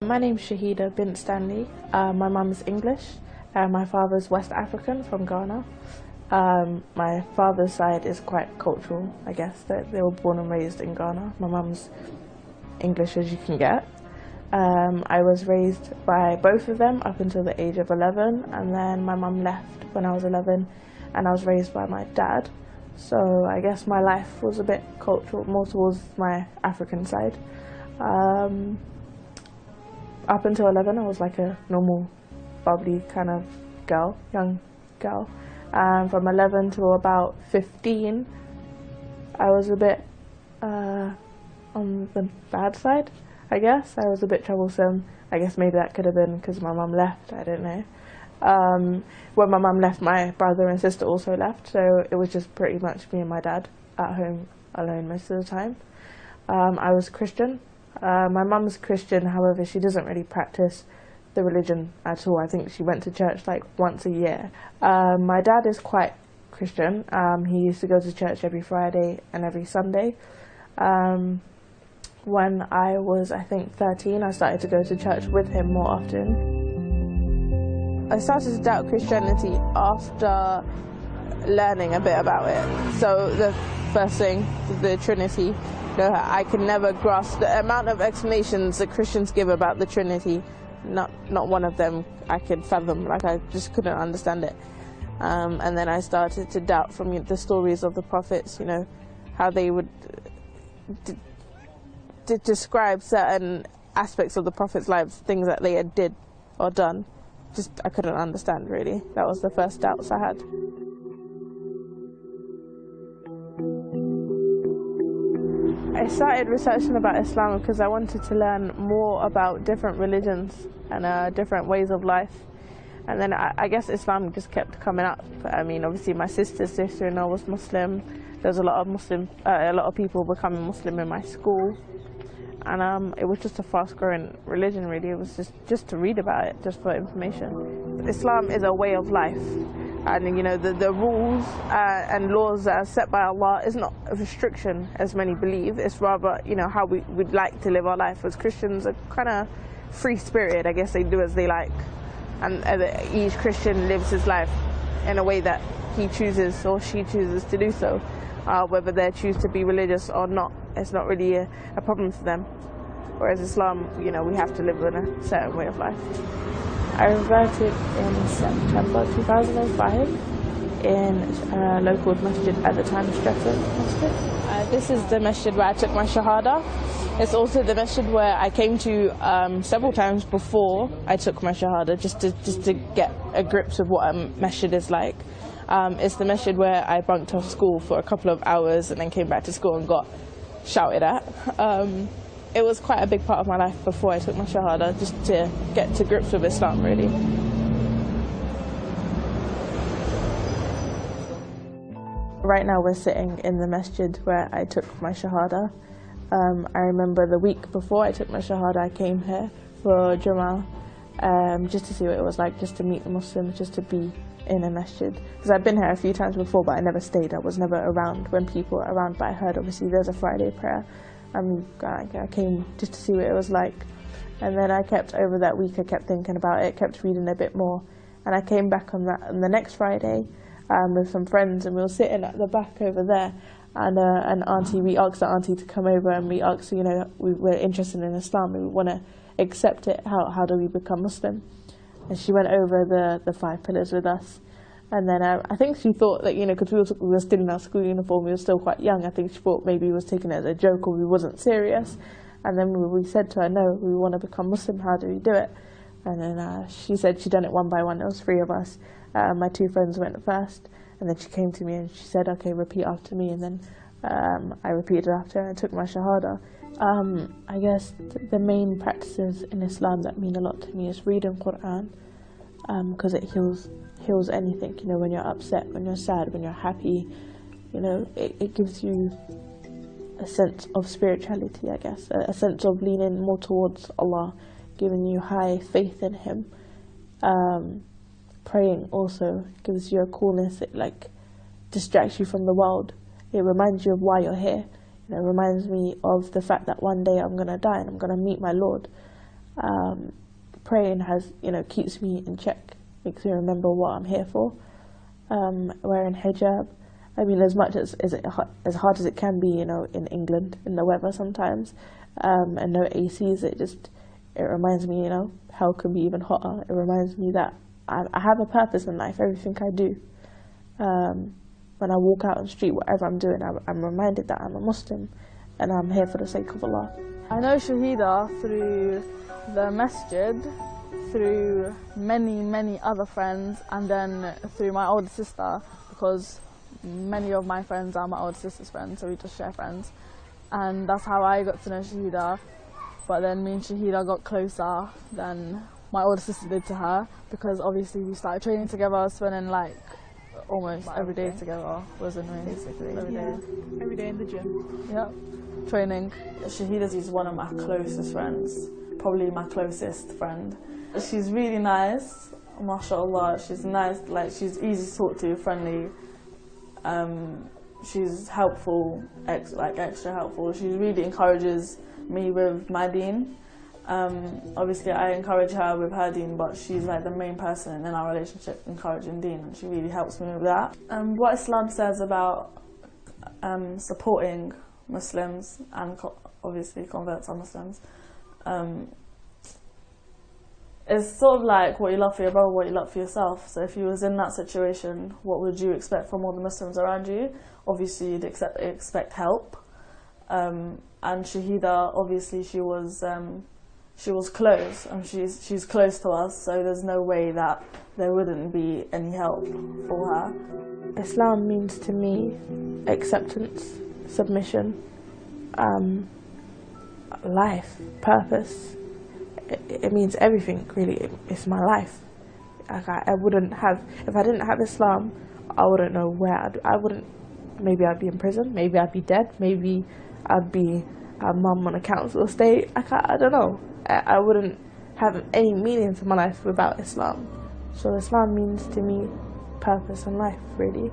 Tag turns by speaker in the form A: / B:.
A: My name's Shahida bin Stanley. My mum's English. My father's West African from Ghana. My father's side is quite cultural, I guess, that they were born and raised in Ghana. My mum's English as you can get. I was raised by both of them up until the age of 11, and then my mum left when I was 11, and I was raised by my dad. So I guess my life was a bit cultural, more towards my African side. Up until 11, I was like a normal, bubbly kind of girl, young girl. From 11 to about 15, I was a bit on the bad side, I guess. I was a bit troublesome. I guess maybe that could have been because my mum left, I don't know. When my mum left, my brother and sister also left, so it was just pretty much me and my dad at home alone most of the time. I was Christian. My mum's Christian, however, she doesn't really practice the religion at all. I think she went to church like once a year. My dad is quite Christian. He used to go to church every Friday and every Sunday. When I was, I think, 13, I started to go to church with him more often. I started to doubt Christianity after learning a bit about it. So the first thing, the Trinity. I can never grasp the amount of explanations that Christians give about the Trinity. Not one of them I could fathom. Like, I just couldn't understand it. And then I started to doubt from the stories of the prophets, how they would describe certain aspects of the prophets' lives, things that they had did or done. I couldn't understand, really. That was the first doubts I had. I started researching about Islam because I wanted to learn more about different religions and different ways of life. And then I guess Islam just kept coming up. I mean, obviously my sister's sister-in-law was Muslim. There was a lot of people becoming Muslim in my school. And it was just a fast-growing religion, really. It was just to read about it, just for information. Islam is a way of life. And the rules and laws that are set by Allah is not a restriction, as many believe. It's rather, how we'd like to live our life. As Christians are kind of free-spirited. I guess they do as they like. And each Christian lives his life in a way that he chooses or she chooses to do so. Whether they choose to be religious or not, it's not really a problem for them. Whereas Islam, we have to live in a certain way of life. I converted in September 2005 in a local masjid at the time, Stratford Masjid. This is the masjid where I took my shahada. It's also the masjid where I came to several times before I took my shahada, just to get a grip of what a masjid is like. It's the masjid where I bunked off school for a couple of hours and then came back to school and got shouted at. It was quite a big part of my life before I took my shahada, just to get to grips with Islam, really. Right now we're sitting in the masjid where I took my shahada. I remember the week before I took my shahada, I came here for Jummah, just to see what it was like, just to meet the Muslims, just to be in a masjid. Because I've been here a few times before, but I never stayed. I was never around when people were around, but I heard obviously there's a Friday prayer. I came just to see what it was like. And then over that week, I kept thinking about it, kept reading a bit more. And I came back on the next Friday with some friends, and we were sitting at the back over there. And we asked the auntie to come over, and we asked, we were interested in Islam, we want to accept it. How do we become Muslim? And she went over the 5 pillars with us. And then I think she thought that, because we were still in our school uniform, we were still quite young, I think she thought maybe we was taking it as a joke or we wasn't serious. And then we said to her, no, we want to become Muslim, how do we do it? And then she said she'd done it one by one. There was 3 of us. My 2 friends went first, and then she came to me and she said, okay, repeat after me. And then I repeated after her and took my shahada. I guess the main practices in Islam that mean a lot to me is reading Quran, because it heals anything. When you're upset, when you're sad, when you're happy, it gives you a sense of spirituality, I guess, a sense of leaning more towards Allah, giving you high faith in Him. Praying also gives you a coolness. It distracts you from the world. It reminds you of why you're here. It reminds me of the fact that one day I'm going to die and I'm going to meet my Lord. Praying has, keeps me in check, makes me remember what I'm here for. Wearing hijab, I mean, as much as hard as it can be, in England, in the weather sometimes, and no ACs, it reminds me, hell can be even hotter. It reminds me that I have a purpose in life, everything I do. When I walk out on the street, whatever I'm doing, I'm reminded that I'm a Muslim and I'm here for the sake of Allah.
B: I know Shahida through the masjid, through many other friends, and then through my older sister, because many of my friends are my older sister's friends, so we just share friends. And that's how I got to know Shahida. But then me and Shahida got closer than my older sister did to her, because obviously we started training together, spending like almost every day together, wasn't we? Basically,
C: every day in the gym.
B: Yep, training.
D: Shahida is one of my closest friends, probably my closest friend. She's really nice, mashallah. She's nice, like she's easy to talk to, friendly. She's helpful, extra helpful. She really encourages me with my deen. Obviously I encourage her with her deen, but she's like the main person in our relationship encouraging deen, and she really helps me with that. What Islam says about supporting Muslims and obviously converts are Muslims, it's sort of like what you love for your brother, what you love for yourself. So if you was in that situation, what would you expect from all the Muslims around you? Obviously you'd expect help. And Shahida, obviously she was close, and she's close to us, so there's no way that there wouldn't be any help for her.
A: Islam means to me acceptance, submission, life, purpose. It means everything, really. It's my life. Like I wouldn't have, if I didn't have Islam, I wouldn't know where maybe I'd be in prison, maybe I'd be dead, maybe I'd be a mum on a council estate. I don't know. I wouldn't have any meaning to my life without Islam. So Islam means to me purpose and life, really.